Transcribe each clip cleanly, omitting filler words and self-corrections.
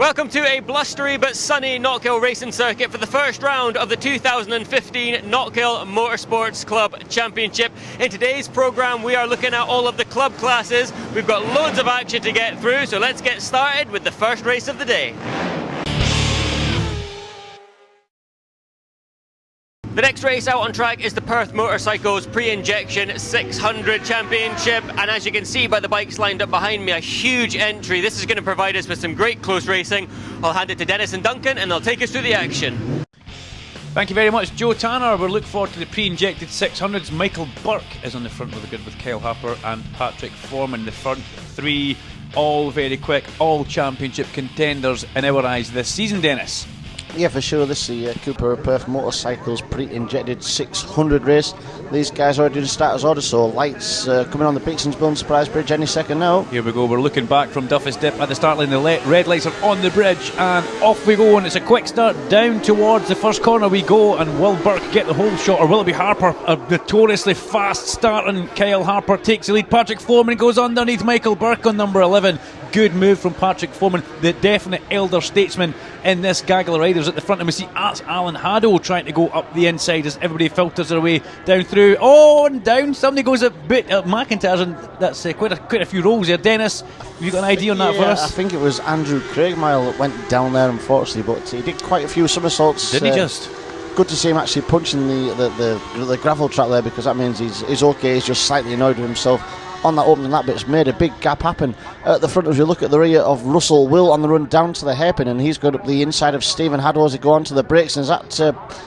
Welcome to a blustery but sunny Knockhill racing circuit for the first round of the 2015 Knockhill Motorsports Club Championship. In today's programme we are looking at all of the club classes. We've got loads of action to get through, so let's get started with the first race of the day. The next race out on track is the Perth Motorcycles Pre-Injection 600 Championship, and as you can see by the bikes lined up behind me, a huge entry. This is going to provide us with some great close racing. I'll hand it to Dennis and Duncan and they'll take us through the action. Thank you very much, Joe Tanner. We're looking forward to the pre-injected 600s. Michael Burke is on the front of the grid with Kyle Harper and Patrick Foreman. The front three, all very quick, all championship contenders in our eyes this season, Dennis. Yeah, for sure. This is the Cooper Perth Motorcycles Pre-Injected 600 race. These guys already did a starter's order, so lights coming on the Beaksonsville Surprise Bridge any second now. Here we go. We're looking back from Duffy's Dip at the start line. The red lights are on the bridge, and off we go. And it's a quick start down towards the first corner we go. And will Burke get the whole shot, or will it be Harper? A notoriously fast start, and Kyle Harper takes the lead. Patrick Foreman goes underneath Michael Burke on number 11. Good move from Patrick Foreman, the definite elder statesman in this gaggle of riders at the front. And we see Alan Haddo trying to go up the inside as everybody filters their way down through. Oh, and down. Somebody goes a bit at McIntyre's, and that's quite a few rolls there. Dennis, have you got an idea on that for us? I think it was Andrew Craigmile that went down there, unfortunately, but he did quite a few somersaults. Didn't he just? Good to see him actually punching the gravel track there, because that means he's okay. He's just slightly annoyed with himself on that opening lap, but it's made a big gap happen at the front. As you look at the rear of Russell Will on the run down to the hairpin, and he's got up the inside of Stephen Haddo as he go on to the brakes. And is that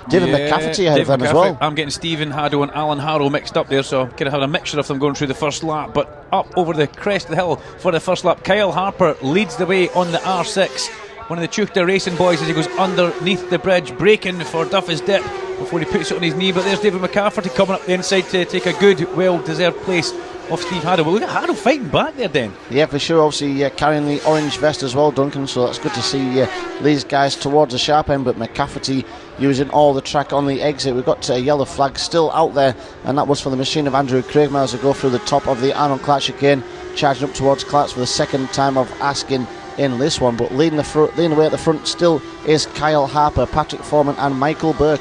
David McCafferty ahead of them as well? I'm getting Stephen Haddo and Alan Harrow mixed up there, so kind of had a mixture of them going through the first lap. But up over the crest of the hill for the first lap, Kyle Harper leads the way on the R6. One of the Chukta racing boys as he goes underneath the bridge, braking for Duffy's Dip before he puts it on his knee. But there's David McCafferty coming up the inside to take a good, well-deserved place off Steve Haddo. Well, look at Haddo fighting back there, then. Yeah, for sure. Obviously carrying the orange vest as well, Duncan, so that's good to see these guys towards the sharp end. But McCafferty using all the track on the exit. We've got a yellow flag still out there, and that was for the machine of Andrew Craigmile as they go through the top of the Arnold Clark chicane, charging up towards Clark's for the second time of asking in this one. But leading the way at the front still is Kyle Harper, Patrick Foreman and Michael Burke.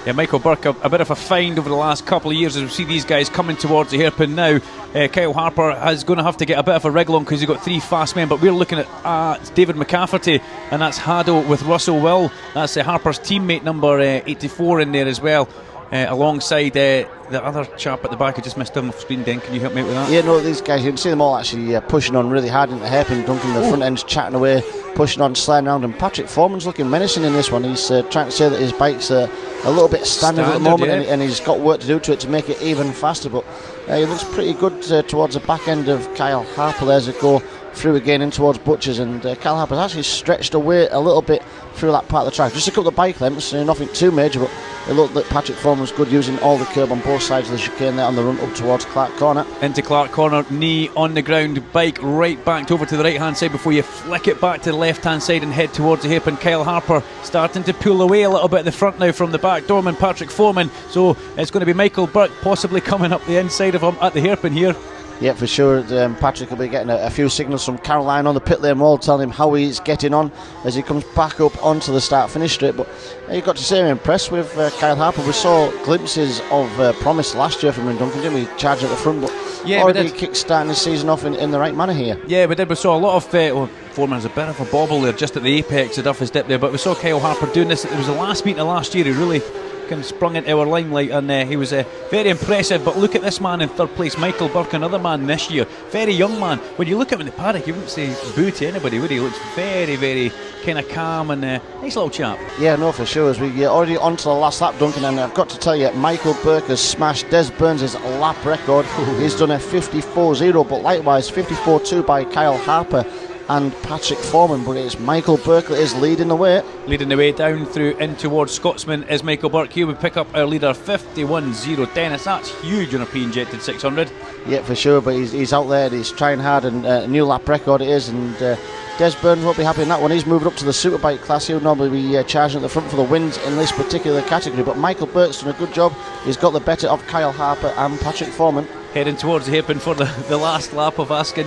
Yeah, Michael Burke, a bit of a find over the last couple of years as we see these guys coming towards the hairpin now. Kyle Harper is going to have to get a bit of a wriggle on because he's got three fast men, but we're looking at David McCafferty, and that's Haddo with Russell Will. That's Harper's teammate number 84 in there as well, alongside the other chap at the back. I just missed him off screen. Den, can you help me out with that? Yeah, no, these guys, you can see them all actually pushing on really hard into the hairpin. Duncan, the front end's chatting away, pushing on, sliding around, and Patrick Foreman's looking menacing in this one. He's trying to say that his bike's a little bit standard at the moment, yeah, and he's got work to do to it to make it even faster, but he looks pretty good towards the back end of Kyle Harper there as they go through again in towards Butchers. And Kyle Harper's actually stretched away a little bit through that part of the track, just a couple of bike lengths, nothing too major, but it looked like Patrick Foreman was good using all the curb on both sides of the chicane there on the run up towards Clark Corner. Into Clark Corner, knee on the ground, bike right backed over to the right hand side before you flick it back to the left hand side and head towards the hairpin. Kyle Harper starting to pull away a little bit at the front now from the back, Dorman Patrick Foreman, so it's going to be Michael Burke possibly coming up the inside of him at the hairpin here. Yeah, for sure. Patrick will be getting a few signals from Caroline on the pit lane wall telling him how he's getting on as he comes back up onto the start-finish straight. But you've got to say I'm impressed with Kyle Harper. We saw glimpses of promise last year from him, Duncan, didn't we? Charging at the front, but yeah, already kick-starting the season off in the right manner here. Yeah, we did. We saw a lot of Foreman's a bit of a bobble there just at the apex of Duffy's Dip there, but we saw Kyle Harper doing this. It was the last meeting of last year. He really kind of sprung into our limelight, and he was very impressive. But look at this man in third place, Michael Burke, another man this year, very young man. When you look at him in the paddock, you wouldn't say boo to anybody, would he? He looks very, very kind of calm and nice little chap. Yeah, no, for sure. As we get already on to the last lap, Duncan, and I've got to tell you, Michael Burke has smashed Des Burns' lap record. He's done a 54.0, but likewise 54.2 by Kyle Harper and Patrick Foreman, but it's Michael Burke that is leading the way. Leading the way down through in towards Scotsman is Michael Burke. Here we pick up our leader 51.0. Dennis, that's huge on a pre-injected 600. Yeah, for sure, but he's out there, he's trying hard, and a new lap record it is, and Des Burns won't be happy in that one. He's moved up to the superbike class. He would normally be charging at the front for the wins in this particular category, but Michael Burke's done a good job. He's got the better of Kyle Harper and Patrick Foreman. heading towards the hairpin for the last lap of Askin.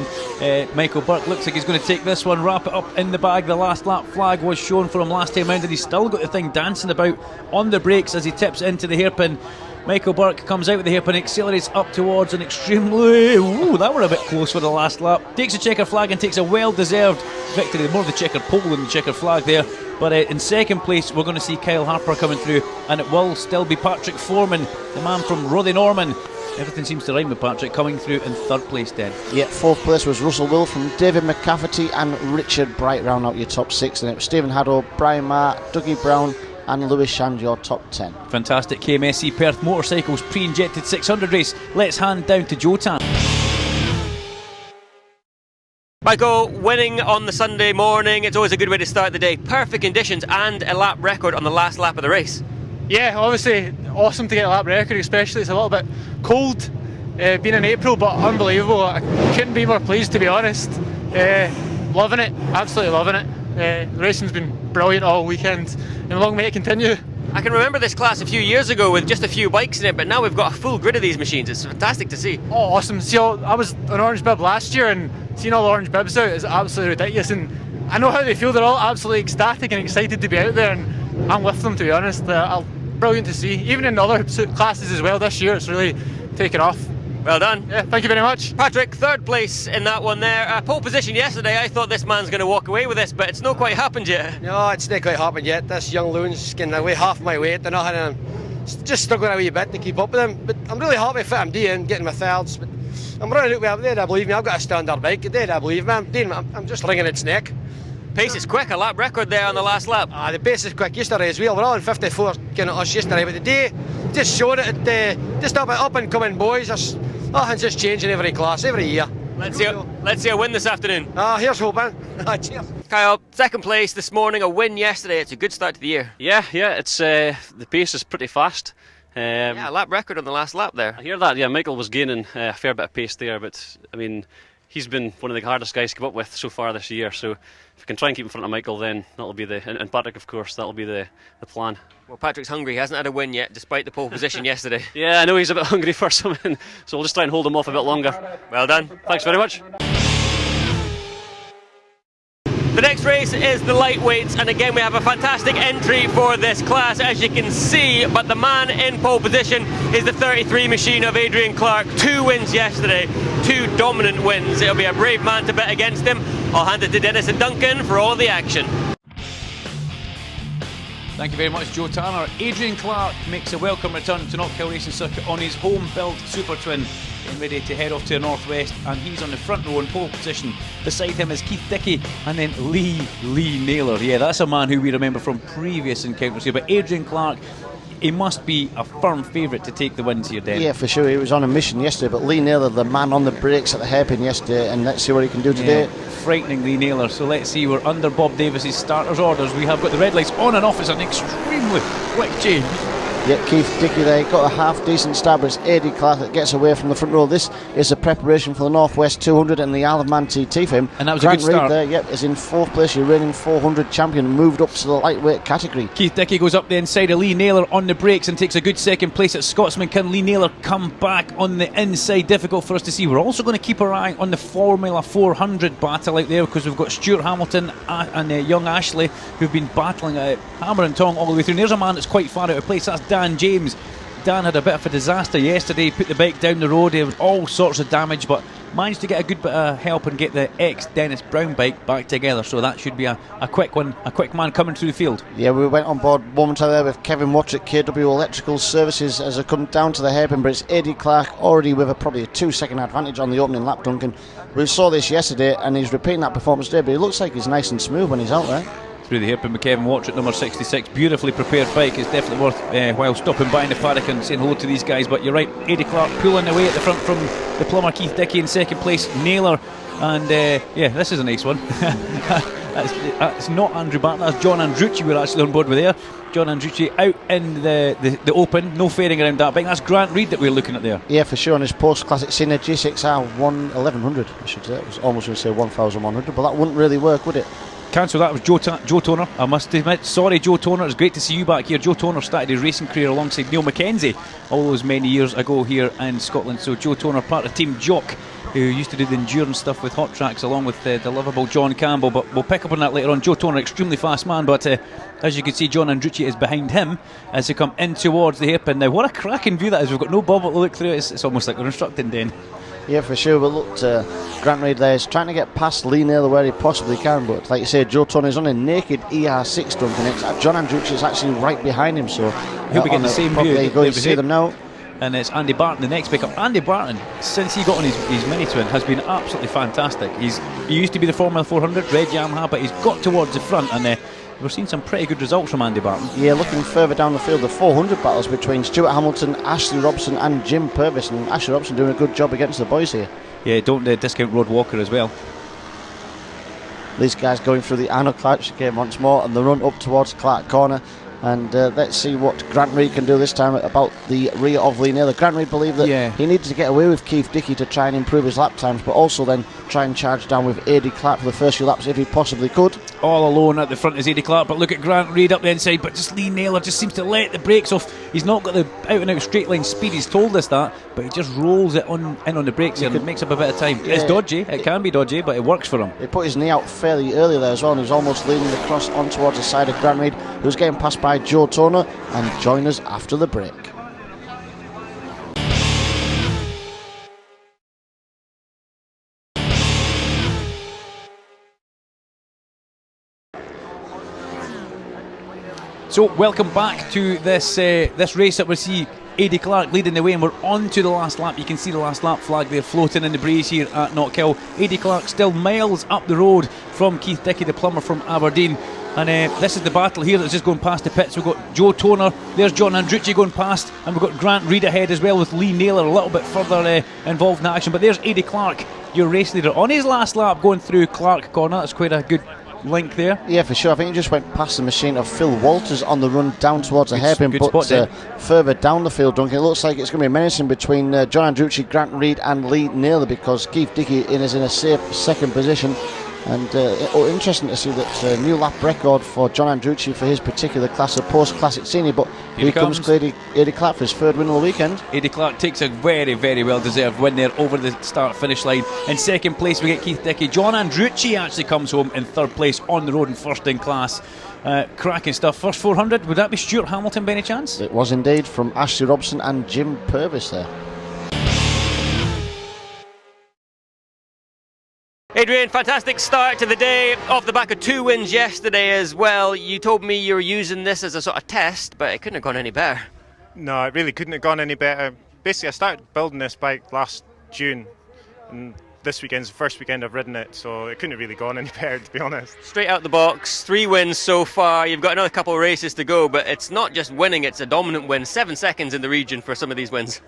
Michael Burke looks like he's going to take this one, wrap it up in the bag. The last lap flag was shown for him last time round, and he's still got the thing dancing about on the brakes as he tips into the hairpin. Michael Burke comes out with the hairpin, accelerates up towards an extremely... Ooh, that were a bit close for the last lap. Takes a checker flag and takes a well-deserved victory. More of the checker pole than the checker flag there. But in second place, we're going to see Kyle Harper coming through, and it will still be Patrick Foreman, the man from Rothy Norman. Everything seems to rhyme with Patrick, coming through in third place then. Yeah, fourth place was Russell Will from David McCafferty and Richard Bright round out your top 6. And it was Stephen Haddo, Brian Marr, Dougie Brown and Lewis Shand, your top 10. Fantastic KMSC Perth Motorcycles pre-injected 600 race. Let's hand down to Jotan. Michael, winning on the Sunday morning, it's always a good way to start the day. Perfect conditions and a lap record on the last lap of the race. Yeah, obviously awesome to get a lap record, especially it's a little bit cold being in April, but unbelievable. I couldn't be more pleased, to be honest. Loving it, absolutely loving it. The racing's been brilliant all weekend, and long may it continue. I can remember this class a few years ago with just a few bikes in it, but now we've got a full grid of these machines. It's fantastic to see. Oh, awesome. See, I was an orange bib last year, and seeing all the orange bibs out is absolutely ridiculous, and I know how they feel. They're all absolutely ecstatic and excited to be out there, and I'm with them, to be honest. Brilliant to see. Even in other classes as well this year, it's really taken off. Well done. Yeah, thank you very much. Patrick, third place in that one there. Pole position yesterday. I thought this man's going to walk away with this, but it's not quite happened yet. No, it's not quite happened yet. This young loon's getting away half my weight. They're not having him. Just struggling a wee bit to keep up with him. But I'm really happy for him and getting my thirds. But I'm running out with him. They believe me. I've got a standard bike. They believe me. I'm just wringing its neck. Pace is quick, a lap record there on the last lap. The pace is quick yesterday as well. We're all in 54 kind of us yesterday, but today just showed it. Just up and coming boys. Nothing's just changing every class, every year. Let's see a win this afternoon. Here's hoping. Cheers. Kyle, second place this morning, a win yesterday. It's a good start to the year. Yeah, it's the pace is pretty fast. A lap record on the last lap there. I hear that. Yeah, Michael was gaining a fair bit of pace there, but I mean, he's been one of the hardest guys to keep up with so far this year. So if we can try and keep in front of Michael, then that'll be and Patrick, of course, that'll be the plan. Well, Patrick's hungry. He hasn't had a win yet, despite the pole position yesterday. Yeah, I know he's a bit hungry for something, so we'll just try and hold him off a bit longer. Well done. Thanks very much. The next race is the lightweights, and again we have a fantastic entry for this class, as you can see, but the man in pole position is the 33 machine of Adrian Clark. 2 wins yesterday, 2 dominant wins. It'll be a brave man to bet against him. I'll hand it to Dennis and Duncan for all the action. Thank you very much, Joe Tanner. Adrian Clark makes a welcome return to Knockhill Racing Circuit on his home-built Super Twin, getting ready to head off to the northwest, and he's on the front row in pole position. Beside him is Keith Dickey and then Lee Naylor. Yeah, that's a man who we remember from previous encounters here, but Adrian Clark, he must be a firm favourite to take the wins here, Dan. Yeah, for sure. He was on a mission yesterday, but Lee Naylor, the man on the brakes at the hairpin yesterday, and let's see what he can do today. Yeah, frightening Lee Naylor. So let's see, we're under Bob Davis's starters orders. We have got the red lights on and off. It's an extremely quick change. Yeah, Keith Dickey there got a half decent start, but it's AD Clark that gets away from the front row. This is a preparation for the Northwest 200 and the Isle of Man TT for him. And that was Grant a good start. Reid there, is in 4th place, your reigning 400 champion, moved up to the lightweight category. Keith Dickey goes up the inside of Lee Naylor on the brakes and takes a good second place at Scotsman. Can Lee Naylor come back on the inside? Difficult for us to see. We're also going to keep our eye on the Formula 400 battle out there, because we've got Stuart Hamilton and young Ashley who've been battling hammer and tong all the way through. And there's a man that's quite far out of place. That's Dan James. Dan had a bit of a disaster yesterday, put the bike down the road, there was all sorts of damage, but managed to get a good bit of help and get the ex-Dennis Brown bike back together, so that should be a quick one, a quick man coming through the field. Yeah, we went on board momentarily there with Kevin Watch at KW Electrical Services as they come down to the hairpin, but it's AD Clark already with probably a 2-second advantage on the opening lap, Duncan. We saw this yesterday and he's repeating that performance today, but he looks like he's nice and smooth when he's out there. Through the hairpin with Kevin Watch at number 66. Beautifully prepared bike. It's definitely worth while stopping by in the paddock and saying hello to these guys. But you're right, Eddie Clark pulling away at the front from the plumber Keith Dickey in second place. Naylor, and yeah, this is a nice one. That's not Andrew Barton, that's John Andrucci we're actually on board with there. John Andrucci out in the open, no fairing around that bike. That's Grant Reid that we're looking at there. Yeah, for sure, on his post-classic Cena G6R 1100, I should say. It was almost going to say 1100, but that wouldn't really work, would it? cancel that. It was Joe Toner, I must admit. Sorry, Joe Toner, it's great to see you back here. Joe Toner started his racing career alongside Neil Mackenzie all those many years ago here in Scotland. So Joe Toner, part of Team Jock, who used to do the endurance stuff with hot tracks along with the lovable John Campbell, but we'll pick up on that later on. Joe Toner, extremely fast man, but as you can see, John Andrucci is behind him as they come in towards the hairpin. Now, what a cracking view that is. We've got no bobble to look through. It's almost like we're instructing Den. Yeah, for sure. But look, Grant Reid there is trying to get past Lee Naylor where he possibly can, but like you say, Joe Toner is on a naked ER6 Duncan. It's John Andrucci is actually right behind him, so he'll be getting the same view. There you go, you see them now. And it's Andy Barton, the next pickup. Andy Barton, since he got on his mini twin, has been absolutely fantastic. He used to be the Formula 400 Red Yamaha, but he's got towards the front, and we're seeing some pretty good results from Andy Barton. Yeah, looking further down the field, the 400 battles between Stuart Hamilton, Ashley Robson and Jim Purvis, and Ashley Robson doing a good job against the boys here. Yeah, don't discount Rod Walker as well. These guys going through the Arnold Clark chicane once more, and the run up towards Clark Corner. And let's see what Grant Reid can do this time about the rear of Lee Naylor. Grant Reid believed that he needed to get away with Keith Dickey to try and improve his lap times, but also then try and charge down with Adi Clark for the first few laps if he possibly could. All alone at the front is Adi Clark, but look at Grant Reid up the inside, but just Lee Naylor just seems to let the brakes off. He's not got the out and out straight line speed, he's told us that, but he just rolls it in on the brakes and it makes up a bit of time. It's dodgy, it can be dodgy, but it works for him. He put his knee out fairly early there as well, and he was almost leaning across on towards the side of Grant Reid, who was getting passed by Joe Toner, and join us after the break. So welcome back to this race that we see Adi Clark leading the way, and we're on to the last lap. You can see the last lap flag there floating in the breeze here at Knockhill. Adi Clark still miles up the road from Keith Dickey, the plumber from Aberdeen. And this is the battle here that's just going past the pits. We've got Joe Toner, there's John Andrucci going past, and we've got Grant Reid ahead as well, with Lee Naylor a little bit further involved in action. But there's Adi Clark, your race leader, on his last lap going through Clark Corner. That's quite a good link there. Yeah, for sure. I think he just went past the machine of Phil Walters on the run down towards the hairpin, but further down the field, Duncan, it looks like it's going to be menacing between John Andrucci, Grant Reid and Lee Naylor, because Keith Dickey is in a safe second position. And interesting to see that new lap record for John Andrucci for his particular class of post-classic senior, but here comes Adi Clark for his third win of the weekend. Adi Clark takes a very, very well-deserved win there over the start-finish line. In second place we get Keith Dickey. John Andrucci actually comes home in third place on the road and first in class. Cracking stuff. First 400, would that be Stuart Hamilton by any chance? It was indeed, from Ashley Robson and Jim Purvis there. Adrian, fantastic start to the day off the back of 2 wins yesterday as well. You told me you were using this as a sort of test, but it couldn't have gone any better. No, it really couldn't have gone any better. Basically, I started building this bike last June, and this weekend's the first weekend I've ridden it, so it couldn't have really gone any better, to be honest. Straight out the box, 3 wins so far. You've got another couple of races to go, but it's not just winning, it's a dominant win. 7 seconds in the region for some of these wins.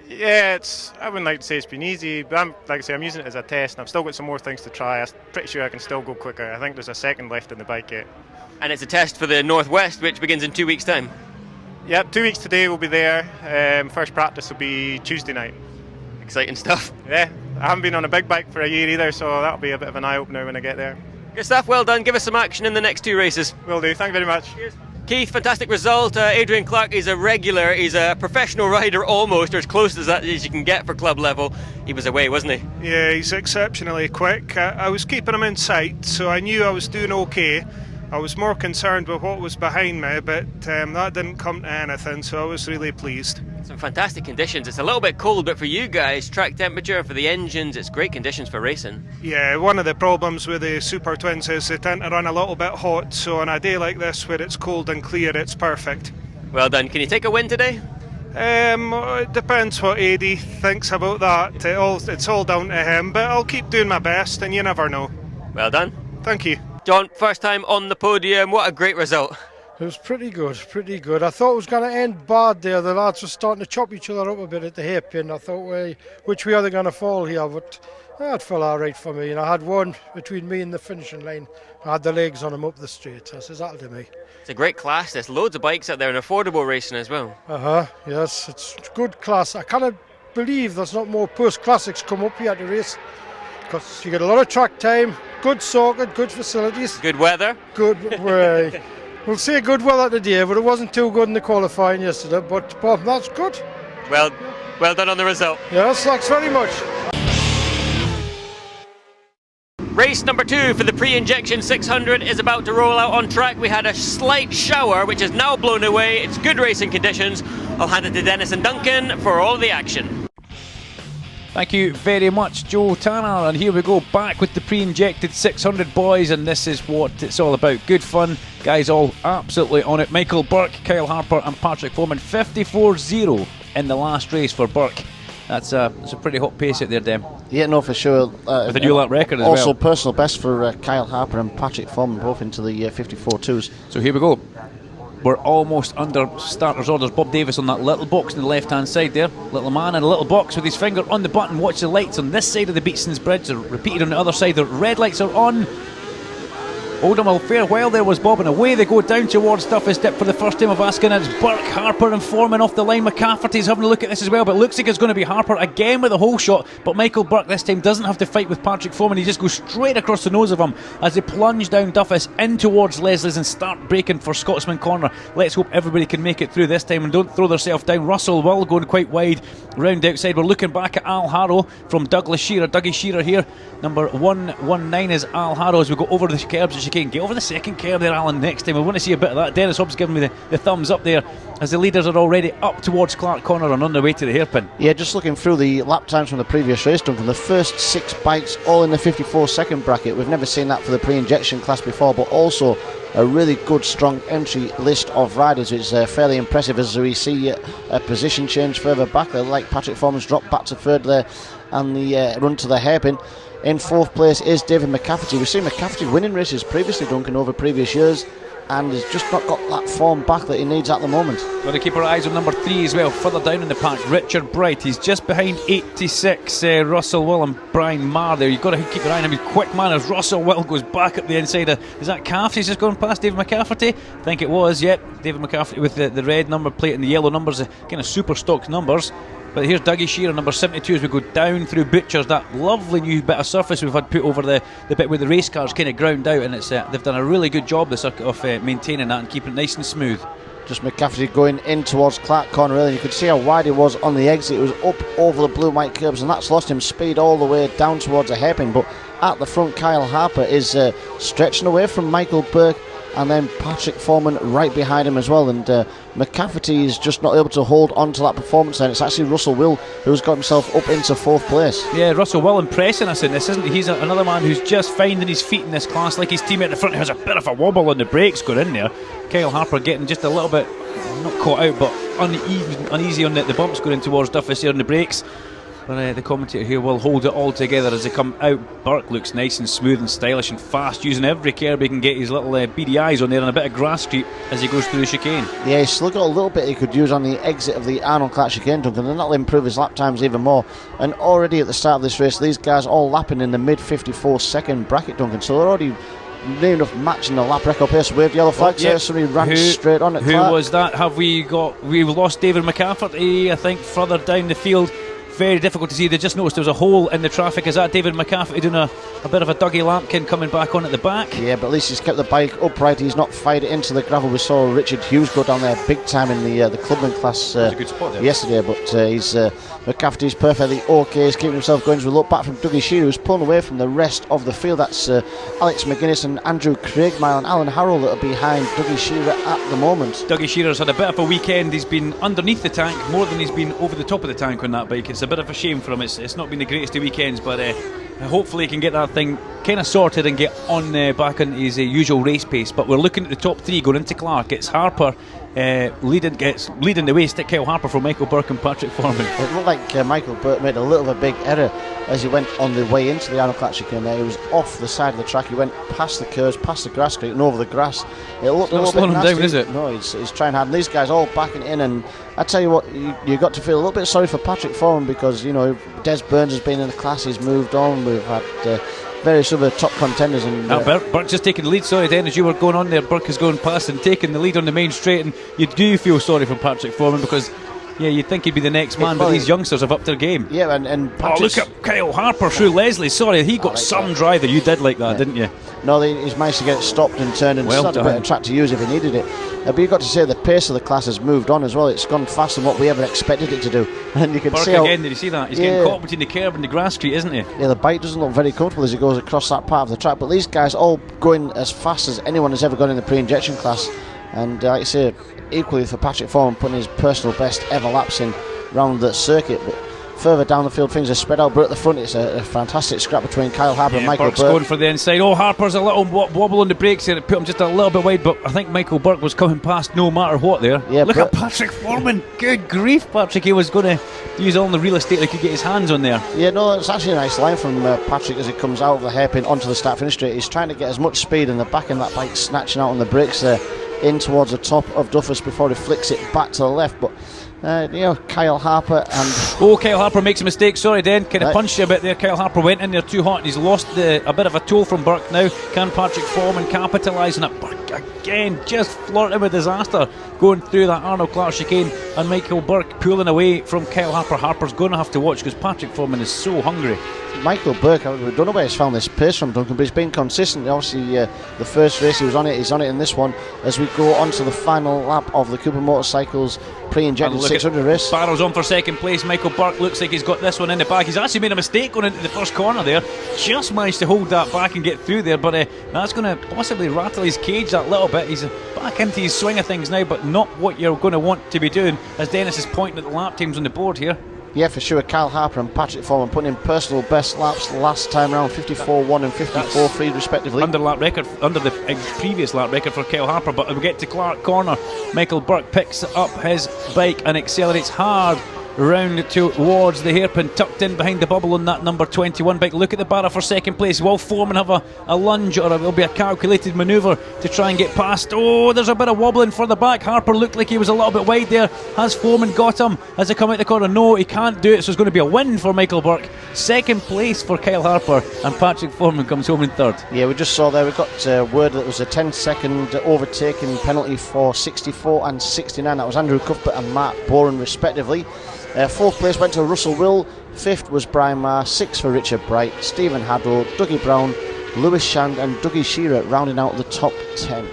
Yeah, I wouldn't like to say it's been easy, but like I say, I'm using it as a test, and I've still got some more things to try. I'm pretty sure I can still go quicker. I think there's a second left in the bike yet. And it's a test for the Northwest, which begins in 2 weeks' time. Yep, 2 weeks today we'll be there. First practice will be Tuesday night. Exciting stuff. Yeah, I haven't been on a big bike for a year either, so that'll be a bit of an eye-opener when I get there. Good stuff, well done. Give us some action in the next 2 races. Will do, thank you very much. Cheers. Keith, fantastic result. Adrian Clark is a regular, he's a professional rider almost, or as close as that as you can get for club level. He was away, wasn't he? Yeah, he's exceptionally quick. I was keeping him in sight, so I knew I was doing okay. I was more concerned with what was behind me, but that didn't come to anything, so I was really pleased. Some fantastic conditions. It's a little bit cold, but for you guys, track temperature, for the engines, it's great conditions for racing. Yeah, one of the problems with the Super Twins is they tend to run a little bit hot, so on a day like this where it's cold and clear, it's perfect. Well done. Can you take a win today? It depends what Adi thinks about that. It's all down to him, but I'll keep doing my best, and you never know. Well done. Thank you. John, first time on the podium, what a great result. It was pretty good, pretty good. I thought it was going to end bad there. The lads were starting to chop each other up a bit at the hairpin. I thought, which way are they going to fall here? But it fell all right for me. And I had one between me and the finishing line. I had the legs on them up the straight. I says, that'll do me. It's a great class. There's loads of bikes out there and affordable racing as well. Yes, it's good class. I cannot believe there's not more post-classics come up here to race, because you get a lot of track time, good circuit, good facilities. Good weather. Good, we'll say good weather today, but it wasn't too good in the qualifying yesterday. But that's good. Well done on the result. Yes, thanks very much. Race number 2 for the pre-injection 600 is about to roll out on track. We had a slight shower which is now blown away. It's good racing conditions. I'll hand it to Dennis and Duncan for all the action. Thank you very much, Joe Tanner, and here we go back with the pre-injected 600 boys, and this is what it's all about. Good fun, guys all absolutely on it. Michael Burke, Kyle Harper and Patrick Foreman, 54-0 in the last race for Burke. That's a pretty hot pace out there, Dem. Yeah, no, for sure. With a new lap record as also well. Personal best for Kyle Harper and Patrick Foreman, both into the 54.2s. So here we go. We're almost under starters orders. Bob Davis on that little box on the left hand side there. Little man in a little box with his finger on the button. Watch the lights on this side of the Beatson's Bridge. They're repeated on the other side. The red lights are on. Oldham farewell there was Bob, and away they go down towards Duffus Dip for the first time of asking. It's Burke, Harper and Foreman off the line. McCafferty's having a look at this as well, but looks like it's going to be Harper again with a hole shot, but Michael Burke this time doesn't have to fight with Patrick Foreman. He just goes straight across the nose of him as they plunge down Duffus in towards Leslie's and start braking for Scotsman Corner. Let's hope everybody can make it through this time and don't throw themselves down. Russell Will going quite wide round outside. We're looking back at Al Harrow from Douglas Shearer. Dougie Shearer here. Number 119 is Al Harrow as we go over the curbs as you can. Get over the second curb there, Alan, next time. I want to see a bit of that. Dennis Hobbs giving me the thumbs up there as the leaders are already up towards Clark Corner and on their way to the hairpin. Yeah, just looking through the lap times from the previous race, Duncan, the first 6 bikes all in the 54-second bracket. We've never seen that for the pre-injection class before, but also a really good strong entry list of riders. It's fairly impressive as we see a position change further back there, like Patrick Foreman's dropped back to third there and the run to the hairpin. In 4th place is David McCafferty. We've seen McCafferty winning races previously, Duncan, over previous years, and has just not got that form back that he needs at the moment. Got to keep our eyes on number 3 as well, further down in the pack. Richard Bright, he's just behind 86. Russell Will and Brian Marr there. You've got to keep your eye on him. He's quick man as Russell Will goes back up the inside. Is that Calf? He's just going past David McCafferty? I think it was, yep. David McCafferty with the red number plate and the yellow numbers, kind of super stock numbers. But here's Dougie Shearer, number 72, as we go down through Butchers, that lovely new bit of surface we've had put over the bit where the race cars kind of ground out, and it's they've done a really good job of maintaining that and keeping it nice and smooth. Just McCafferty going in towards Clark Corner, really. You could see how wide he was on the exit. It was up over the blue white curbs, and that's lost him speed all the way down towards a hairpin. But at the front, Kyle Harper is stretching away from Michael Burke, and then Patrick Foreman right behind him as well. And McCafferty is just not able to hold on to that performance, and it's actually Russell Will who's got himself up into 4th place. Yeah, Russell Will impressing us in this, isn't he? He's another man who's just finding his feet in this class, like his teammate at the front who has a bit of a wobble on the brakes going in there. Kyle Harper getting just a little bit, not caught out, but uneasy on the bumps going in towards Duffus here on the brakes. But the commentator here will hold it all together as they come out. Burke looks nice and smooth and stylish and fast, using every curb he can get his little beady eyes on there and a bit of grass creep as he goes through the chicane. Yeah, he's still got a little bit he could use on the exit of the Arnold Clark chicane, Duncan, and that'll improve his lap times even more. And already at the start of this race, these guys all lapping in the mid 54-second bracket, Duncan, so they're already near enough matching the lap record pace. Waved yellow flags there, somebody ran straight on at Clark. Who was that? We've lost David McCafferty, I think, further down the field. Very difficult to see. They just noticed there was a hole in the traffic. Is that David McCafferty doing a bit of a Dougie Lampkin coming back on at the back? Yeah, but at least he's kept the bike upright. He's not fired it into the gravel. We saw Richard Hughes go down there big time in the clubman class a good spot there yesterday, but McCafferty's perfectly okay. He's keeping himself going. As we look back from Dougie Shearer, who's pulling away from the rest of the field. That's Alex McGuinness and Andrew Craigmile and Alan Harrell that are behind Dougie Shearer at the moment. Dougie Shearer's had a bit of a weekend. He's been underneath the tank more than he's been over the top of the tank on that bike. It's a bit of a shame for him. It's not been the greatest of weekends, but hopefully he can get that thing kind of sorted and get on back on his usual race pace. But we're looking at the top 3 going into Clark. It's Harper leading the way. Stick Kyle Harper from Michael Burke and Patrick Foreman. It looked like Michael Burke made a little of a big error as he went on the way into the Arnold Clark chicane there. He was off the side of the track. He went past the curves, past the grass creek and over the grass. It looked a little bit nasty. Down, is it? No, he's trying hard. And these guys all backing in, and I tell you what, you got to feel a little bit sorry for Patrick Foreman because, you know, Des Burns has been in the class, he's moved on. We've had various other top contenders. And Burke just taking the lead. Sorry, Dan, as you were going on there, Burke is going past and taking the lead on the main straight, and you do feel sorry for Patrick Foreman because Yeah, you'd think he'd be the next man, but these youngsters have upped their game. Yeah, and look at Kyle Harper through Leslie. Sorry, he got some drive there. You did like that, didn't you? No, he's managed to get it stopped and turned and still had a bit of track to use if he needed it. But you've got to say the pace of the class has moved on as well. It's gone faster than what we ever expected it to do. And you can Burke see how, again, did you see that? He's getting caught between the curb and the grass street, isn't he? Yeah, the bike doesn't look very comfortable as he goes across that part of the track. But these guys all going as fast as anyone has ever gone in the pre-injection class. And like I say, equally for Patrick Foreman putting his personal best ever laps in round the circuit. But further down the field things are spread out, but at the front it's a fantastic scrap between Kyle Harper and Michael Burke's Burke. going for the inside. Oh, Harper's a little wobble on the brakes here. It put him just a little bit wide, but I think Michael Burke was coming past no matter what there. Yeah, look at Patrick Foreman. Good grief, Patrick. He was going to use all the real estate he could get his hands on there. Yeah, no, it's actually a nice line from Patrick as he comes out of the hairpin onto the start-finish straight. He's trying to get as much speed in the back of that bike, snatching out on the brakes there in towards the top of Duffus before he flicks it back to the left. But Kyle Harper and... Oh, Kyle Harper makes a mistake. Sorry, Den. Kind of punched you a bit there. Kyle Harper went in there too hot and he's lost a bit of a toll from Burke now. Can Patrick Foreman capitalise on it? Burke again just flirting with disaster going through that Arnold Clark chicane, and Michael Burke pulling away from Kyle Harper. Harper's going to have to watch because Patrick Foreman is so hungry. Michael Burke, I don't know where he's found this pace from, Duncan, but he's been consistent. Obviously, the first race he was on it, he's on it in this one as we go on to the final lap of the Cooper Motorcycles pre-injected 600 race. Barrow's on for second place. Michael Burke looks like he's got this one in the bag. He's actually made a mistake going into the first corner there. Just managed to hold that back and get through there, but that's going to possibly rattle his cage that little bit. He's back into his swing of things now, but not what you're going to want to be doing, as Dennis is pointing at the lap times on the board here. Yeah, for sure. Kyle Harper and Patrick Foreman putting in personal best laps last time round, 54.1 and 54.3 respectively. Under the previous lap record for Kyle Harper. But we get to Clark Corner. Michael Burke picks up his bike and accelerates hard round towards the hairpin, tucked in behind the bubble on that number 21 bike. Look at the barra for second place. Will Foreman have a lunge, or will be a calculated manoeuvre to try and get past? Oh, there's a bit of wobbling for the back. Harper looked like he was a little bit wide there. Has Foreman got him as they come out the corner? No, he can't do it, so it's going to be a win for Michael Burke. Second place for Kyle Harper, and Patrick Foreman comes home in third. Yeah, we just saw there, we got word that it was a 10-second overtaking penalty for 64 and 69. That was Andrew Cuthbert and Mark Boren respectively. Fourth place went to Russell Will, fifth was Brian Marr, sixth for Richard Bright, Stephen Haddo, Dougie Brown, Lewis Shand and Dougie Shearer rounding out the top 10.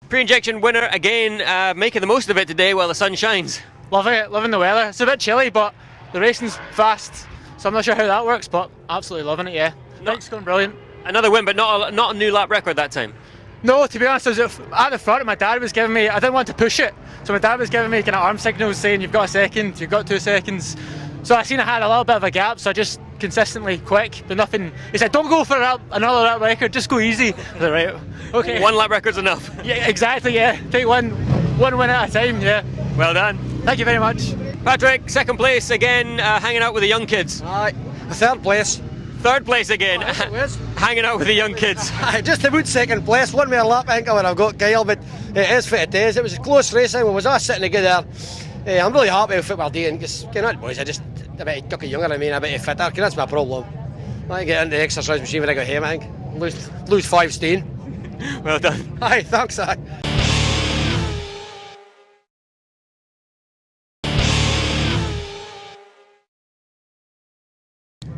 Pre-injection winner again, making the most of it today while the sun shines. Loving it, loving the weather. It's a bit chilly, but the racing's fast, so I'm not sure how that works, but absolutely loving it, yeah. Bike's going brilliant. Another win, but not a new lap record that time. No, to be honest, I was at the front and my dad was giving me, I didn't want to push it, so my dad was giving me kind of arm signals saying you've got a second, you've got 2 seconds. So I seen I had a little bit of a gap, so I just consistently quick, but nothing. He said, don't go for another lap record, just go easy. I was like, right, okay. 1 lap record's enough. Yeah, exactly, yeah. Take one win at a time, yeah. Well done. Thank you very much. Patrick, second place again, hanging out with the young kids. Aye, third place. Third place again, hanging out with the young kids. Just about second place, one more lap anchor when I've got Kyle, but it is what it is. It was a close racing. We was all sitting together. I'm really happy with what we're doing because, boys, I just a bit younger than me and a bit fitter. That's my problem. I get into the exercise machine when I got home, I think. Lose 5 stone. Well done. Aye, thanks, aye.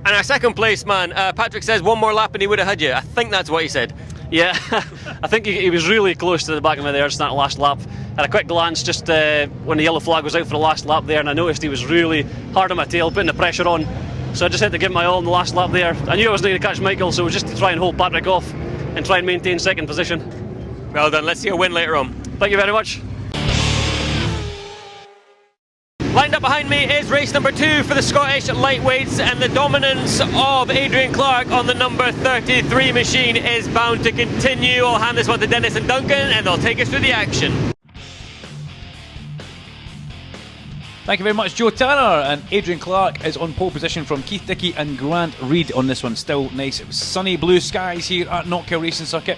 And our second place man, Patrick says 1 more lap and he would have had you. I think that's what he said. Yeah, I think he was really close to the back of me there just that last lap. Had a quick glance just when the yellow flag was out for the last lap there, and I noticed he was really hard on my tail, putting the pressure on. So I just had to give my all in the last lap there. I knew I was going to catch Michael, so it was just to try and hold Patrick off and try and maintain second position. Well done, let's see a win later on. Thank you very much. Lined up behind me is race number 2 for the Scottish lightweights, and the dominance of Adrian Clark on the number 33 machine is bound to continue. I'll hand this one to Dennis and Duncan and they'll take us through the action. Thank you very much, Joe Tanner. And Adrian Clark is on pole position from Keith Dickey and Grant Reid on this one. Still nice sunny blue skies here at Knockhill Racing Circuit.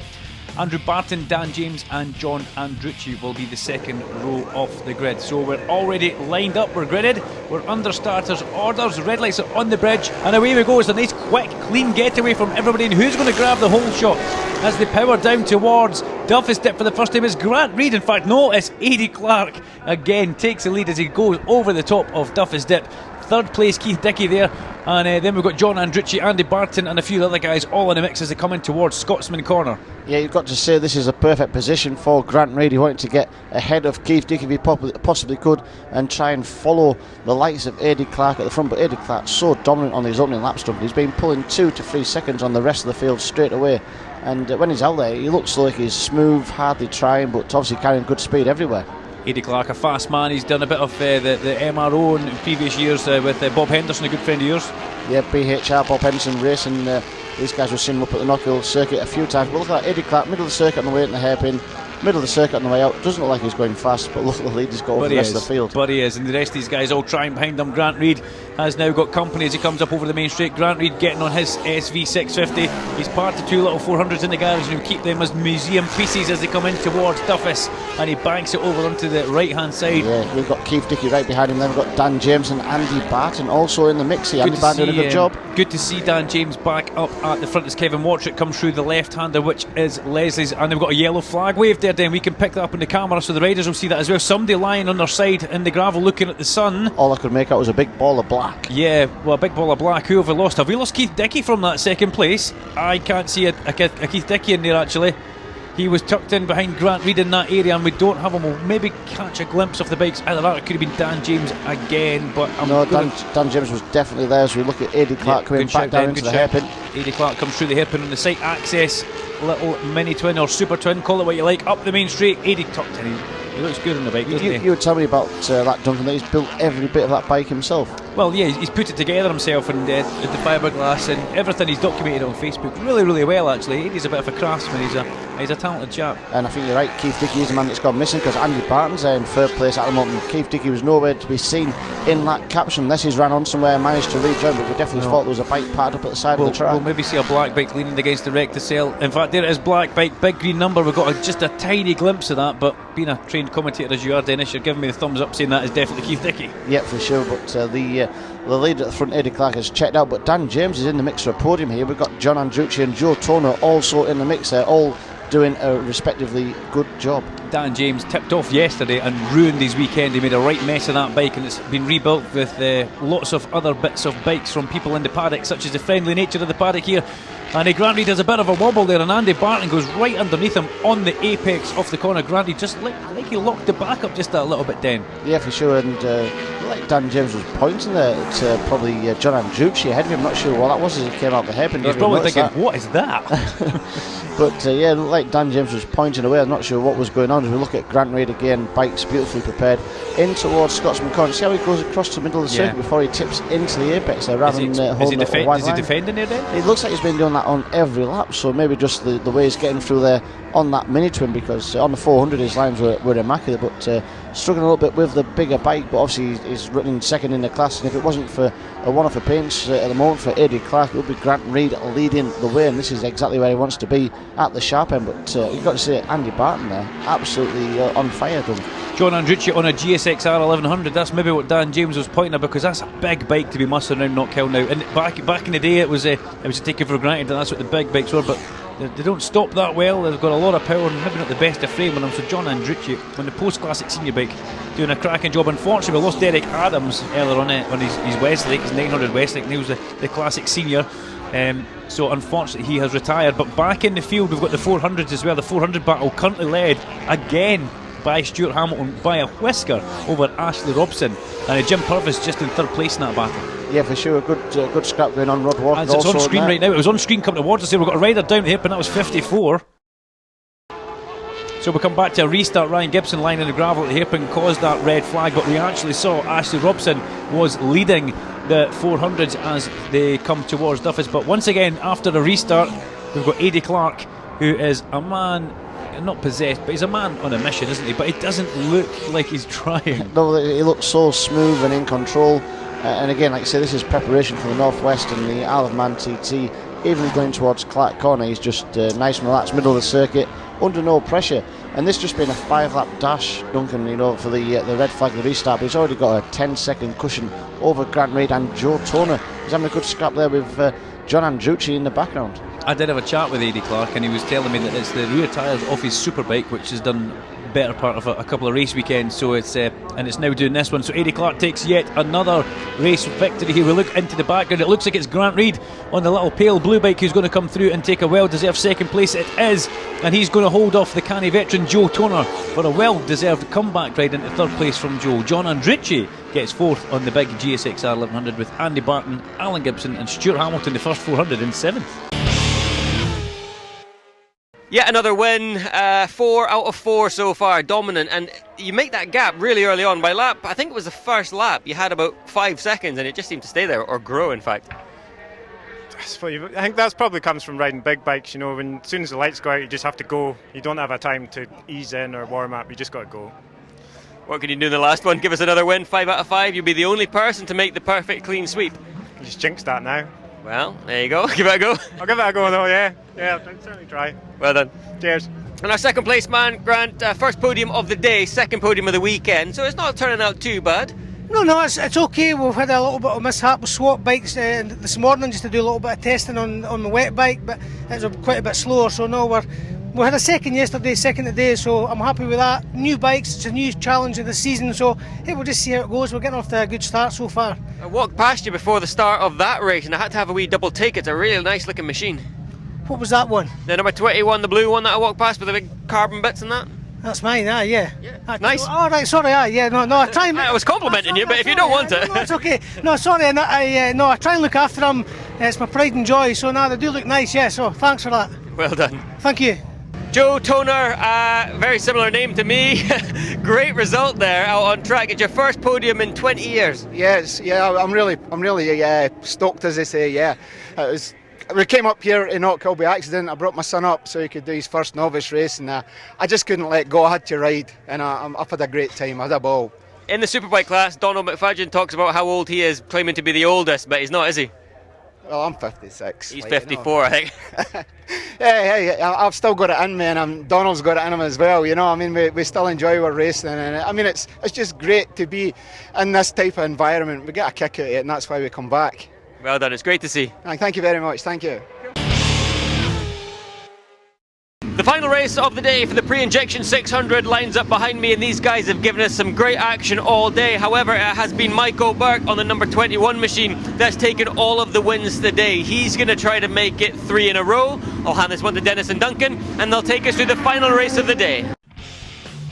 Andrew Barton, Dan James and John Andrucci will be the second row off the grid. So we're already lined up, we're gridded, we're under starters orders, red lights are on the bridge, and away we go. It's a nice quick clean getaway from everybody. And who's going to grab the whole shot as they power down towards Duffus Dip for the first time? Is Grant Reid. In fact, no, it's Eddie Clark again takes the lead as he goes over the top of Duffus Dip. Third place Keith Dickie there, and then we've got John Andrucci, Andy Barton and a few other guys all in the mix as they come in towards Scotsman Corner. Yeah, you've got to say this is a perfect position for Grant Reid. He wanted to get ahead of Keith Dickie if he possibly could and try and follow the likes of Eddie Clark at the front, but Eddie Clark's so dominant on his opening lap stump. He's been pulling 2 to 3 seconds on the rest of the field straight away, and when he's out there he looks like he's smooth, hardly trying, but obviously carrying good speed everywhere. Eddie Clark, a fast man. He's done a bit of the MRO in previous years with Bob Henderson, a good friend of yours. Yeah, BHR, Bob Henderson Racing. These guys were seen him up at the Knockhill circuit a few times. But look at that, Eddie Clark, middle of the circuit on the way in the hairpin, middle of the circuit on the way out. Doesn't look like he's going fast, but look at the lead he's got over the rest of the field. But he is, and the rest of these guys all trying behind him. Grant Reid has now got company as he comes up over the main straight. Grant Reid getting on his SV650. He's parked the 2 little 400s in the garage and he'll keep them as museum pieces as they come in towards Duffus, and he banks it over onto the right hand side. Yeah, we've got Keith Dickie right behind him. Then we've got Dan James and Andy Barton also in the mix here. Andy Barton doing a good job. Good to see Dan James back up at the front as Kevin Watrick comes through the left-hander, which is Leslie's, and they've got a yellow flag wave there. Then we can pick that up in the camera so the riders will see that as well. Somebody lying on their side in the gravel looking at the sun. All I could make out was a big ball of black. Yeah, well, a big ball of black. Who have we lost? Have we lost Keith Dickie from that second place? I can't see a Keith Dickie in there actually. He was tucked in behind Grant Reid in that area, and we don't have him. We'll maybe catch a glimpse of the bikes. Either that or it could have been Dan James again, but Dan James was definitely there as we look at Eddie Clark coming back down into the hairpin. Eddie Clark comes through the hairpin on the site access little mini twin or super twin, call it what you like, up the main straight. Eddie tucked in. He looks good on the bike, doesn't he? You would tell me about that, Duncan, that he's built every bit of that bike himself. Well, yeah, he's put it together himself, and the fiberglass and everything he's documented on Facebook really, really well actually. Eddie's a bit of a craftsman, he's a talented chap. And I think you're right, Keith Dickie is the man that's gone missing, because Andy Barton's there in third place at the moment. Keith Dickie was nowhere to be seen in that caption unless he's ran on somewhere and managed to rejoin, but we definitely thought there was a bike parked up at the side of the track. We'll maybe see a black bike leaning against the wreck to sell. In fact, there it is, black bike, big green number. We've got just a tiny glimpse of that, but being a trained commentator as you are, Dennis, you're giving me the thumbs up saying that is definitely Keith Dickie. Yeah, for sure, but the leader at the front, Eddie Clark, has checked out, but Dan James is in the mix for a podium here. We've got John Andrucci and Joe Toner also in the mix there, all doing a respectively good job. Dan James tipped off yesterday and ruined his weekend. He made a right mess of that bike, and it's been rebuilt with lots of other bits of bikes from people in the paddock, such as the friendly nature of the paddock here. And Grant Reid has a bit of a wobble there, and Andy Barton goes right underneath him on the apex off the corner. Grant Reid just like he locked the back up just a little bit then. Yeah, for sure, and like Dan James was pointing there to probably John Andrucci ahead of him. Not sure what that was as he came out the hairpin. He was probably thinking, what is that? But yeah, like Dan James was pointing away. I'm not sure what was going on as we look at Grant Reid again. Bikes beautifully prepared in towards Scotsman Corner. See how he goes across the middle of the circuit before he tips into the apex there, rather than holding a wide line. Is he defending there then? It looks like he's been doing that on every lap, so maybe just the way he's getting through there on that mini twin, because on the 400 his lines were immaculate, but struggling a little bit with the bigger bike. But obviously he's running second in the class, and if it wasn't for a one-off appearance at the moment for Eddie Clark, it would be Grant Reid leading the way, and this is exactly where he wants to be at the sharp end. But you've got to say, Andy Barton there, absolutely on fire. John Andrucci on a GSXR 1100, that's maybe what Dan James was pointing at, because that's a big bike to be muscling around Knockhill now. And back in the day it was taken for granted that that's what the big bikes were, but they don't stop that well. They've got a lot of power and maybe not the best of frame on them. So John Andrucci on the post-classic senior bike doing a cracking job. Unfortunately we lost Derek Adams earlier on his Westlake, his 900 Westlake, and he was the classic senior. So unfortunately he has retired, but back in the field we've got the 400s as well. The 400 battle currently led again by Stuart Hamilton by a whisker over Ashley Robson, and Jim Purvis just in third place in that battle. Yeah, for sure, good scrap going on. Rod Walker it's on screen right now. It was on screen coming towards us here. We've got a rider down here, but that was 54. So we come back to a restart. Ryan Gibson lying in the gravel at the hairpin caused that red flag, but we actually saw Ashley Robson was leading the 400s as they come towards Duffus. But once again, after a restart, we've got Eddie Clark, who is a man, not possessed, but he's a man on a mission, isn't he? But it doesn't look like he's trying. No, he looks so smooth and in control. And again, like I say, this is preparation for the Northwest and the Isle of Man TT. Even going towards Clark Corner, he's just nice and relaxed, middle of the circuit, under no pressure. And this just been a 5-lap dash, Duncan, for the red flag, the restart. But he's already got a 10-second cushion over Grant Reid, and Joe Toner is having a good scrap there with John Andrucci in the background. I did have a chat with Eddie Clark, and he was telling me that it's the rear tyres off his superbike which has done better part of a couple of race weekends, so it's now doing this one. So Eddie Clark takes yet another race victory here. We look into the background, it looks like it's Grant Reid on the little pale blue bike who's going to come through and take a well-deserved second place. It is, and he's going to hold off the canny veteran Joe Toner for a well-deserved comeback ride into third place from Joe. John Andrucci gets fourth on the big GSXR 1100 with Andy Barton, Alan Gibson and Stuart Hamilton the first 400 in 7th. Yet another win, 4 out of 4 so far, dominant, and you make that gap really early on. By lap, I think it was the first lap, you had about 5 seconds and it just seemed to stay there, or grow in fact. I think that probably comes from riding big bikes, when as soon as the lights go out you just have to go. You don't have a time to ease in or warm up, you just got to go. What can you do in the last one? Give us another win, 5 out of 5, you'll be the only person to make the perfect clean sweep. You just jinxed that now. Well, there you go. Give it a go. I'll give it a go though, yeah. Yeah, I'll certainly try. Well done. Cheers. And our second place man, Grant, first podium of the day, second podium of the weekend, so it's not turning out too bad. No, it's okay. We've had a little bit of mishap with swap bikes this morning just to do a little bit of testing on the wet bike, but it's quite a bit slower, so no, we had a second yesterday, second today, so I'm happy with that. New bikes, it's a new challenge of the season, so hey, we'll just see how it goes. We're getting off to a good start so far. I walked past you before the start of that race and I had to have a wee double take. It's a really nice looking machine. What was that one? The number 21, the blue one that I walked past with the big carbon bits and that. That's mine, yeah. Nice. Oh, right, sorry, yeah, no, I try and... I was complimenting you, but if you don't want it... No, it's okay. No, sorry, I try and look after them. It's my pride and joy, so they do look nice, yeah, so thanks for that. Well done. Thank you. Joe Toner, very similar name to me. Great result there out on track. It's your first podium in 20 years. Yes, yeah, I'm really stoked, as they say. Yeah, we came up here in Knockhill by accident. I brought my son up so he could do his first novice race, and I just couldn't let go. I had to ride, and I've had a great time. I had a ball. In the superbike class, Donald McFadden talks about how old he is, claiming to be the oldest, but he's not, is he? Well, I'm 56. He's 54, I think. Hey, I've still got it in me, and Donald's got it in him as well. We still enjoy our racing, and it's just great to be in this type of environment. We get a kick out of it, and that's why we come back. Well done, it's great to see. Thank you very much, thank you. The final race of the day for the pre-injection 600 lines up behind me, and these guys have given us some great action all day. However, it has been Michael Burke on the number 21 machine that's taken all of the wins today. He's going to try to make it 3 in a row. I'll hand this one to Dennis and Duncan, and they'll take us through the final race of the day.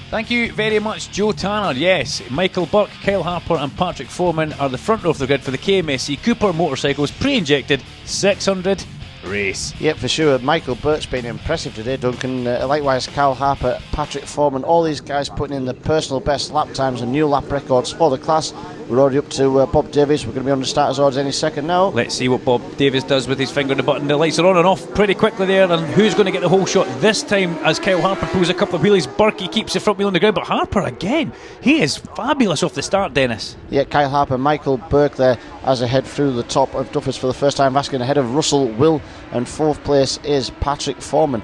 Thank you very much, Joe Tanner. Yes, Michael Burke, Kyle Harper and Patrick Foreman are the front row of the grid for the KMSC Cooper Motorcycles pre-injected 600 race. Yep, for sure. Michael Burke's been impressive today, Duncan. Likewise, Kyle Harper, Patrick Foreman, all these guys putting in the personal best lap times and new lap records for the class. We're already up to Bob Davies. We're going to be on the starters orders any second now. Let's see what Bob Davies does with his finger on the button. The lights are on and off pretty quickly there, and who's going to get the whole shot this time as Kyle Harper pulls a couple of wheelies. Burke keeps the front wheel on the ground, but Harper again, he is fabulous off the start, Dennis. Yeah, Kyle Harper, Michael Burke there as a head through the top of Duffers for the first time, asking ahead of Russell Will, and fourth place is Patrick Foreman.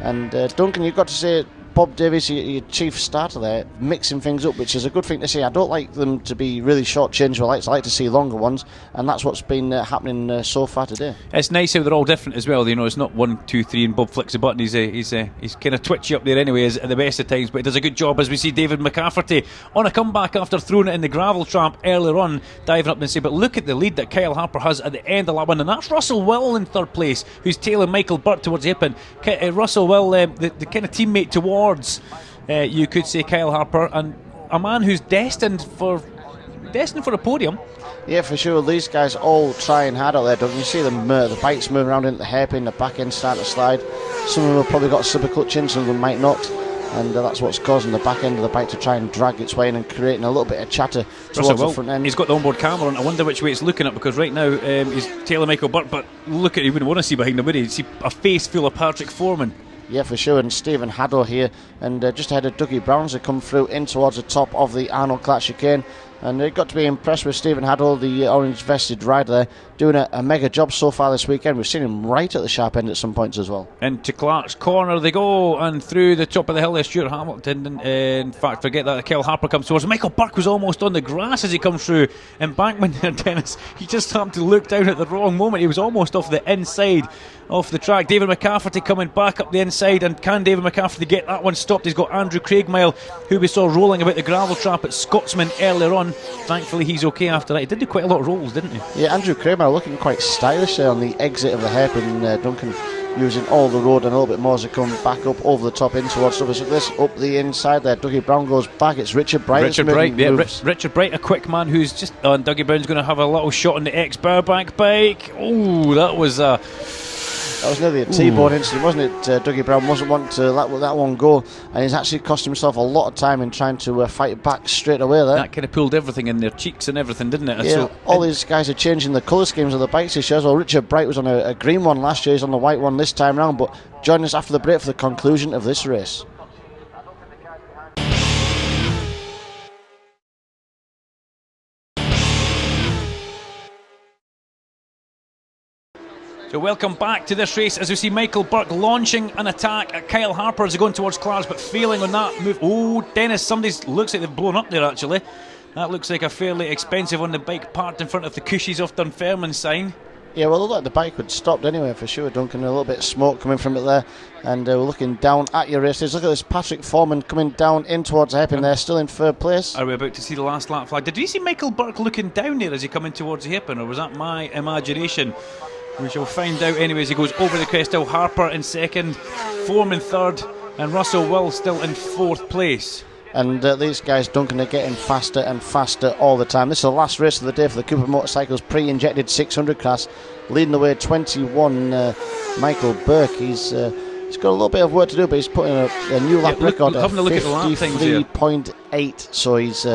And Duncan, you've got to say, Bob Davies, your chief starter there, mixing things up, which is a good thing to see. I don't like them to be really short change. I like to see longer ones, and that's what's been happening so far today. It's nice how they're all different as well. It's not 1, 2, 3 and Bob flicks a button. He's kind of twitchy up there anyway at the best of times, but he does a good job as we see David McCafferty on a comeback after throwing it in the gravel trap earlier on, diving up and say, but look at the lead that Kyle Harper has at the end of that one, and that's Russell Will in third place, who's tailing Michael Burke towards the hip. Russell Will, the kind of teammate towards you could say Kyle Harper, and a man who's destined for a podium. Yeah, for sure. These guys all trying hard out there, don't you? See them, the bikes moving around into the hairpin, the back end starting to slide. Some of them have probably got super clutch in, some of them might not, and that's what's causing the back end of the bike to try and drag its way in and creating a little bit of chatter towards the front end. He's got the onboard camera on. I wonder which way it's looking at, because right now he's tailing Michael Burke, but look at, he wouldn't want to see behind him, would he? He'd see a face full of Patrick Foreman. Yeah, for sure, and Stephen Haddo here, and just ahead of Dougie Browns, have come through in towards the top of the Arnold Clark chicane. And they've got to be impressed with Stephen Haddle, the orange vested rider there, doing a mega job so far this weekend. We've seen him right at the sharp end at some points as well. Into Clark's corner they go, and through the top of the hill there, Stuart Hamilton, in fact, forget that, Kyle Harper comes towards. Michael Burke was almost on the grass as he comes through embankment there, Dennis. He just happened to look down at the wrong moment. He was almost off the inside of the track. David McCafferty coming back up the inside, and can David McCafferty get that one stopped? He's got Andrew Craigmile, who we saw rolling about the gravel trap at Scotsman earlier on. Thankfully he's okay after that. He did do quite a lot of rolls, didn't he? Yeah, Andrew Craigmile looking quite stylish there on the exit of the hairpin, Duncan, using all the road and a little bit more as they come back up over the top in towards stuff. Look at this, up the inside there. Dougie Brown goes back. It's Richard Bright. Richard Bright, a quick man who's just on. Dougie Brown's going to have a little shot on the ex-Burbank bike. Oh, that was nearly a T-bone incident, wasn't it? Dougie Brown wasn't wanting to let that one go, and he's actually cost himself a lot of time in trying to fight back straight away there. That kind of pulled everything in their cheeks and everything, didn't it? Yeah, so, all these guys are changing the colour schemes of the bikes this year. Well, Richard Bright was on a green one last year, he's on the white one this time round, but join us after the break for the conclusion of this race. So welcome back to this race as we see Michael Burke launching an attack at Kyle Harper as they're going towards Clark's, but failing on that move. Oh, Dennis, looks like they've blown up there actually. That looks like a fairly expensive on the bike parked in front of the Cushies of Dunfermline sign. Yeah, well, it looked like the bike had stopped anyway for sure, Duncan. A little bit of smoke coming from it there, and we're looking down at your races. Look at this, Patrick Foreman coming down in towards the hairpin there, still in third place. Are we about to see the last lap flag? Did you see Michael Burke looking down there as he come in towards the hairpin, or was that my imagination? We shall find out anyways. He goes over the crest. Still Harper in second, Foreman third, and Russell Will still in fourth place. And these guys, Duncan, are getting faster and faster all the time. This is the last race of the day for the Cooper Motorcycles pre-injected 600 class. Leading the way 21, Michael Burke. He's got a little bit of work to do, but he's putting a new lap record at 53.8. So he's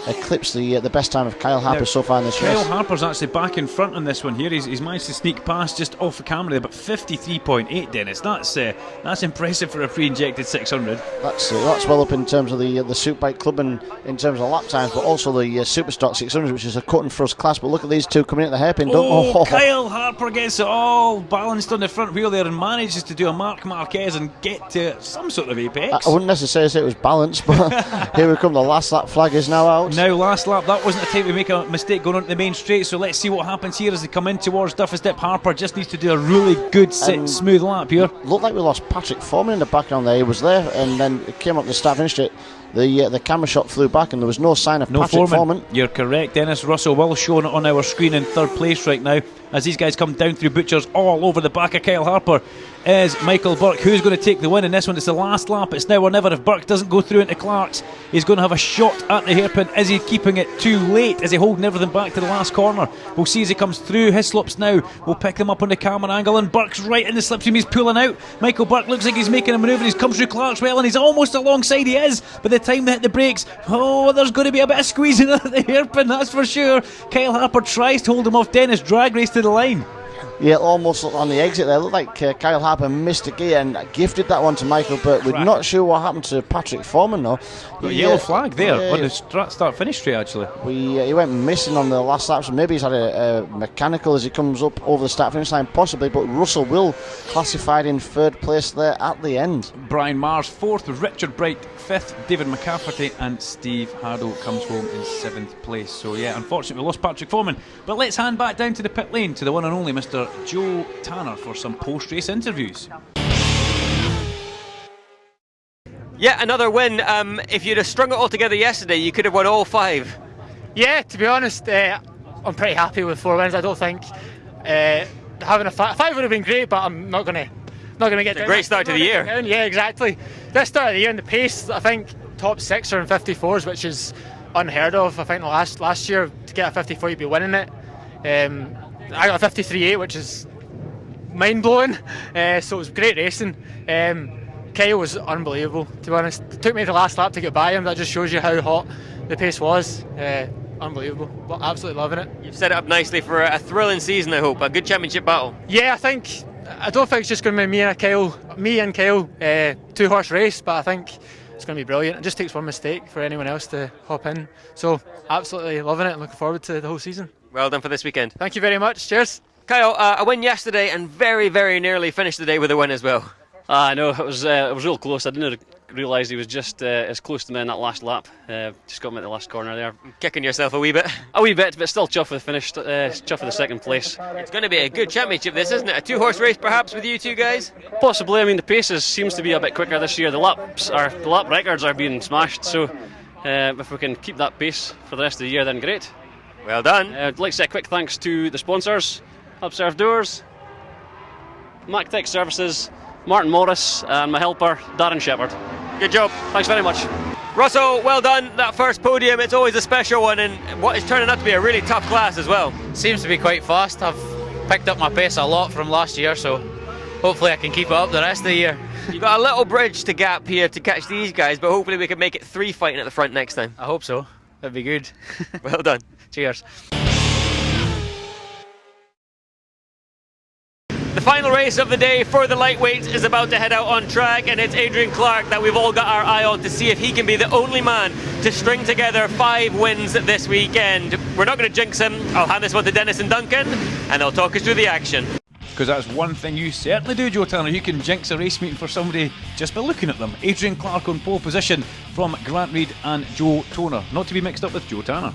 eclipsed the best time of Kyle Harper so far in this race. Kyle Harper's actually back in front on this one here. He's managed to sneak past just off the camera there, but 53.8, Dennis. That's impressive for a pre-injected 600. That's well up in terms of the Superbike Club and in terms of lap times, but also the Superstock 600, which is a cut and thrust class. But look at these two coming at the hairpin. Kyle Harper gets it all balanced on the front wheel there and manages to do a Marc Marquez and get to some sort of apex. I wouldn't necessarily say it was balanced, but here we come. The last lap flag is now out. Now last lap, that wasn't the time to make a mistake going onto the main straight, so let's see what happens here as they come in towards Duffus Dip. Harper just needs to do a really good smooth lap here. Looked like we lost Patrick Foreman in the background there. He was there and then it came up the start finish it. The camera shot flew back and there was no sign of Patrick Foreman. You're correct, Dennis. Russell Will showing it on our screen in third place right now as these guys come down through Butchers all over the back of Kyle Harper is Michael Burke, who's going to take the win in this one. It's the last lap, it's now or never. If Burke doesn't go through into Clark's, he's going to have a shot at the hairpin. Is he keeping it too late? Is he holding everything back to the last corner? We'll see as he comes through his slopes now. We'll pick them up on the camera angle, and Burke's right in the slipstream. He's pulling out. Michael Burke looks like he's making a manoeuvre. He's come through Clark's well and he's almost alongside. He is. By the time they hit the brakes, there's going to be a bit of squeezing at the hairpin, that's for sure. Kyle Harper tries to hold him off. Dennis, drag race to the line. Yeah, almost on the exit there. Looked like Kyle Harper missed a gear and gifted that one to Michael Burke. We're not sure what happened to Patrick Foreman though. Got a yellow flag there on the start-finish straight actually. He went missing on the last lap, so maybe he's had a mechanical as he comes up over the start-finish line, possibly, but Russell Will classified in third place there at the end. Brian Mars fourth, with Richard Bright fifth, David McCafferty and Steve Haddle comes home in seventh place. So yeah, unfortunately we lost Patrick Foreman, but let's hand back down to the pit lane to the one and only Mr. Joe Tanner for some post-race interviews. Yeah, another win. If you'd have strung it all together yesterday, you could have won all five. Yeah, to be honest, I'm pretty happy with 4 wins. I don't think having a five would have been great, but I'm not going to get a great start to the year. Yeah, exactly. This start of the year and the pace, I think top 6 are in 54s, which is unheard of. I think last year to get a 54, you'd be winning it. I got a 53.8, which is mind-blowing, so it was great racing. Kyle was unbelievable, to be honest. It took me the last lap to get by him. That just shows you how hot the pace was. Unbelievable, but absolutely loving it. You've set it up nicely for a thrilling season, I hope, a good championship battle. Yeah, I don't think it's just going to be me and Kyle 2-horse race, but I think it's going to be brilliant. It just takes one mistake for anyone else to hop in. So absolutely loving it and looking forward to the whole season. Well done for this weekend. Thank you very much. Cheers. Kyle, a win yesterday and very, very nearly finished the day with a win as well. I know, it was real close. I didn't realise he was just as close to me in that last lap. Just got him at the last corner there. Kicking yourself a wee bit? A wee bit, but still chuffed with the finish, chuffed with the second place. It's going to be a good championship this, isn't it? A 2-horse race perhaps with you two guys? Possibly. I mean, the pace seems to be a bit quicker this year. The lap records are being smashed, so if we can keep that pace for the rest of the year, then great. Well done. I'd like to say a quick thanks to the sponsors, Upserve Doors, MacTech Services, Martin Morris, and my helper, Darren Shepherd. Good job. Thanks very much. Russell, well done. That first podium, it's always a special one, and what is turning out to be a really tough class as well. Seems to be quite fast. I've picked up my pace a lot from last year, so hopefully I can keep it up the rest of the year. You've got a little bridge to gap here to catch these guys, but hopefully we can make it 3 fighting at the front next time. I hope so. That'd be good. Well done. Cheers. The final race of the day for the lightweights is about to head out on track, and it's Adrian Clark that we've all got our eye on to see if he can be the only man to string together 5 wins this weekend. We're not going to jinx him. I'll hand this one to Dennis and Duncan, and they'll talk us through the action. Because that's one thing you certainly do, Joe Turner. You can jinx a race meeting for somebody just by looking at them. Adrian Clark on pole position from Grant Reid and Joe Toner. Not to be mixed up with Joe Turner.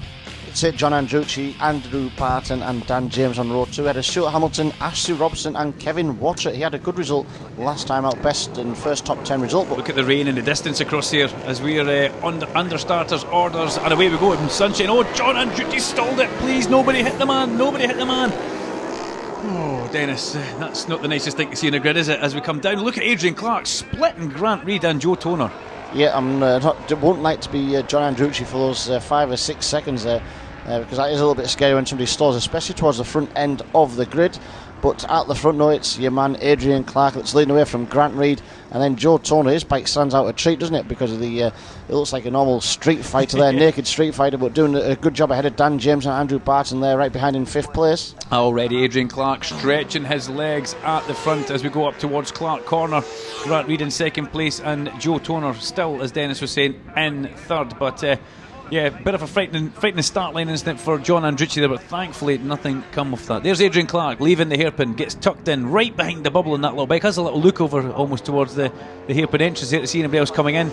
It's it, John Andrucci, Andrew Barton and Dan James on row 2. We had a Stuart Hamilton, Ashley Robson and Kevin Wattrett. He had a good result last time out, best and first top 10 result. But look at the rain and the distance across here as we're under starters orders, and away we go in sunshine. Oh, John Andrucci stalled it. Please, nobody hit the man. Nobody hit the man. Oh, Dennis, that's not the nicest thing to see in the grid, is it? As we come down, look at Adrian Clark splitting Grant Reid and Joe Toner. Yeah, won't like to be John Andrucci for those 5 or 6 seconds there, because that is a little bit scary when somebody stalls, especially towards the front end of the grid. But at the front, no, it's your man Adrian Clark that's leading away from Grant Reid, and then Joe Toner. His bike stands out a treat, doesn't it? Because of the it looks like a normal street fighter there, naked street fighter, but doing a good job ahead of Dan James and Andrew Barton there, right behind in 5th place. Already Adrian Clark stretching his legs at the front as we go up towards Clark Corner. Grant Reid in 2nd place and Joe Toner still, as Dennis was saying, in 3rd. But yeah, bit of a frightening start line incident for John Andrucci there, but thankfully nothing come of that. There's Adrian Clark leaving the hairpin, gets tucked in right behind the bubble in that little bike, has a little look over almost towards the hairpin entrance here to see anybody else coming in.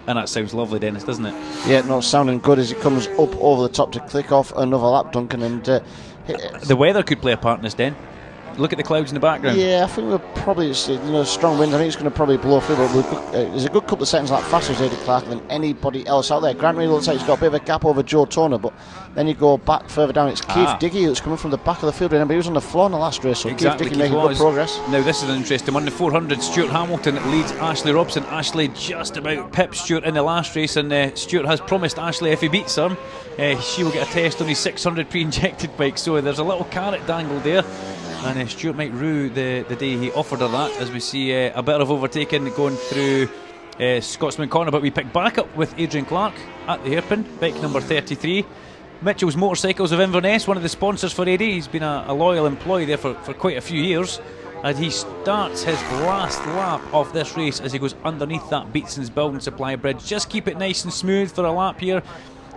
And that sounds lovely, Dennis, doesn't it? Yeah, no, sounding good as it comes up over the top to click off another lap, Duncan. And the weather could play a part in this, Den. Look at the clouds in the background. Yeah, I think we're probably, strong wind. I think it's going to probably blow through, but there's a good couple of seconds like faster as Adrian Clark than anybody else out there. Grant Reid looks like he's got a bit of a gap over Joe Toner, but then you go back further down, it's Keith Diggy who's coming from the back of the field. Remember, he was on the floor in the last race, so exactly, Keith Diggy making good progress. Now this is an interesting one. The 400, Stuart Hamilton leads Ashley Robson. Ashley just about pipped Stuart in the last race, and Stuart has promised Ashley if he beats her, she will get a test on his 600 pre-injected bike, so there's a little carrot dangled there. And Stuart might rue the day he offered her that, as we see a bit of overtaking going through Scotsman Corner. But we pick back up with Adrian Clark at the hairpin, bike number 33. Mitchell's Motorcycles of Inverness, one of the sponsors for AD. He's been a loyal employee there for quite a few years. And he starts his last lap of this race as he goes underneath that Beatson's Building Supply Bridge. Just keep it nice and smooth for a lap here.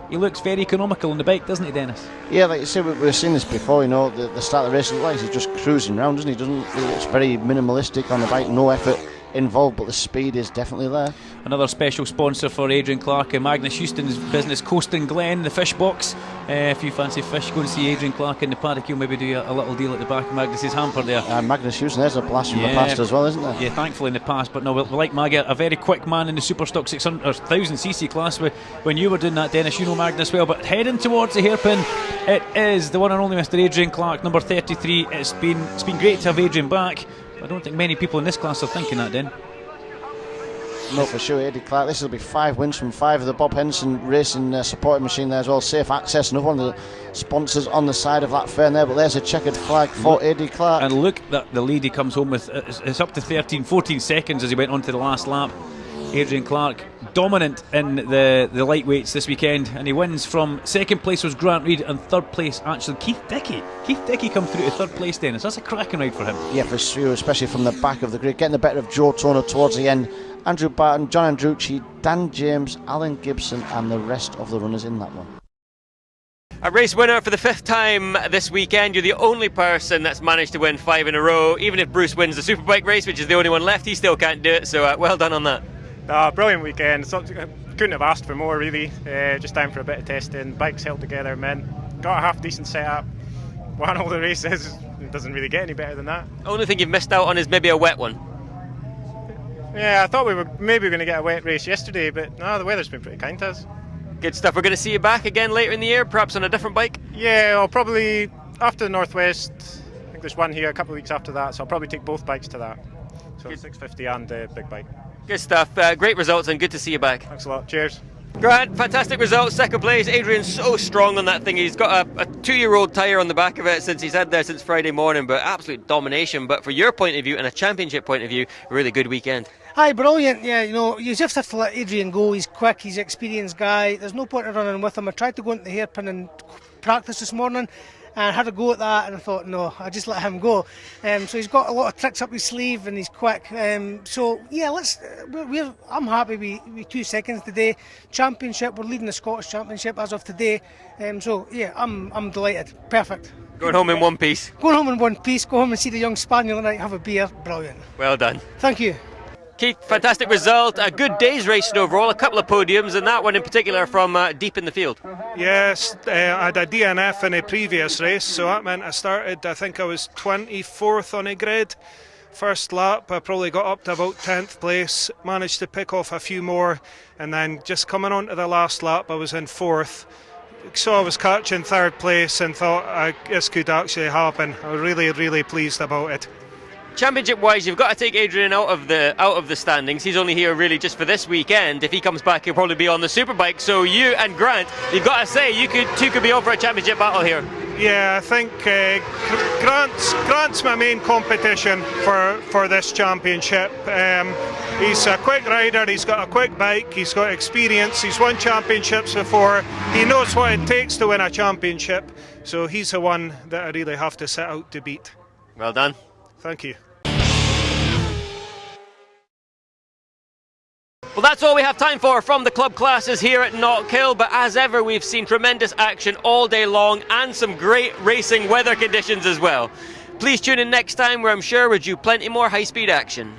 He looks very economical on the bike, doesn't he, Dennis? Yeah, like you say, we've seen this before, the start of the race, like he's just cruising around, doesn't he? It's very minimalistic on the bike, no effort involved, but the speed is definitely there. Another special sponsor for Adrian Clark and Magnus Houston's business, Coast and Glen, the fish box. If you fancy fish, go and see Adrian Clark in the paddock. He'll maybe do a little deal at the back of Magnus's hamper there. Magnus Houston, there's a blast from the past as well, isn't there? Yeah, thankfully in the past, but no, we like Maggie, a very quick man in the Superstock 600 or 1000cc class. When you were doing that, Dennis, you know Magnus well. But heading towards the hairpin, it is the one and only Mr. Adrian Clark, number 33. It's been great to have Adrian back. I don't think many people in this class are thinking that, Den. No, for sure, Eddie Clark. This will be 5 wins from 5 of the Bob Henson Racing supporting machine there as well. Safe Access, another one of the sponsors on the side of that fair there. But there's a checkered flag for Eddie Clark. And look at the lead he comes home with. It's up to 13-14 seconds as he went on to the last lap. Adrian Clark dominant in the lightweights this weekend, and he wins from 2nd place was Grant Reid, and 3rd place actually Keith Dickey. Keith Dickey come through to 3rd place, Dennis. That's a cracking ride for him. Yeah, for sure, especially from the back of the grid, getting the better of Joe Toner towards the end Andrew Barton, John Andrucci, Dan James, Alan Gibson and the rest of the runners in that one. A race winner for the 5th time this weekend. You're the only person that's managed to win 5 in a row. Even if Bruce wins the Superbike race, which is the only one left, he still can't do it, so well done on that. Brilliant weekend. Couldn't have asked for more really. Just time for a bit of testing. Bikes held together, men. Got a half decent setup. Won all the races. It doesn't really get any better than that. Only thing you've missed out on is maybe a wet one. Yeah, I thought we were maybe going to get a wet race yesterday, but no, the weather's been pretty kind to us. Good stuff. We're going to see you back again later in the year, perhaps on a different bike? Yeah, I'll probably, after the Northwest, I think there's one here a couple of weeks after that, so I'll probably take both bikes to that. So 650 and big bike. Good stuff. Great results and good to see you back. Thanks a lot. Cheers. Grant, fantastic results. 2nd place. Adrian's so strong on that thing. He's got a 2-year-old tyre on the back of it since he's had there since Friday morning, but absolute domination. But for your point of view and a championship point of view, a really good weekend. Aye, brilliant. Yeah, you just have to let Adrian go. He's quick, he's an experienced guy. There's no point in running with him. I tried to go into the hairpin and practice this morning and had a go at that, and I thought, no, I just let him go. So he's got a lot of tricks up his sleeve and he's quick. So yeah, I'm happy with 2 seconds today. Championship, we're leading the Scottish Championship as of today. So yeah, I'm delighted. Perfect. Going home in one piece. Going home in one piece. Go home and see the young spaniel tonight. Have a beer. Brilliant. Well done. Thank you. Keith, fantastic result, a good day's racing overall, a couple of podiums, and that one in particular from deep in the field. Yes, I had a DNF in a previous race, so that meant I started, I think I was 24th on a grid. First lap, I probably got up to about 10th place, managed to pick off a few more, and then just coming on to the last lap, I was in 4th. So I was catching 3rd place and thought this could actually happen. I was really, really pleased about it. Championship-wise, you've got to take Adrian out of the standings. He's only here really just for this weekend. If he comes back, he'll probably be on the Superbike. So you and Grant, you've got to say, you two could be on for a championship battle here. Yeah, I think Grant's my main competition for this championship. He's a quick rider, he's got a quick bike, he's got experience, he's won championships before, he knows what it takes to win a championship, so he's the one that I really have to set out to beat. Well done. Thank you. Well, that's all we have time for from the club classes here at Knockhill, but as ever we've seen tremendous action all day long and some great racing weather conditions as well. Please tune in next time where I'm sure we're due plenty more high-speed action.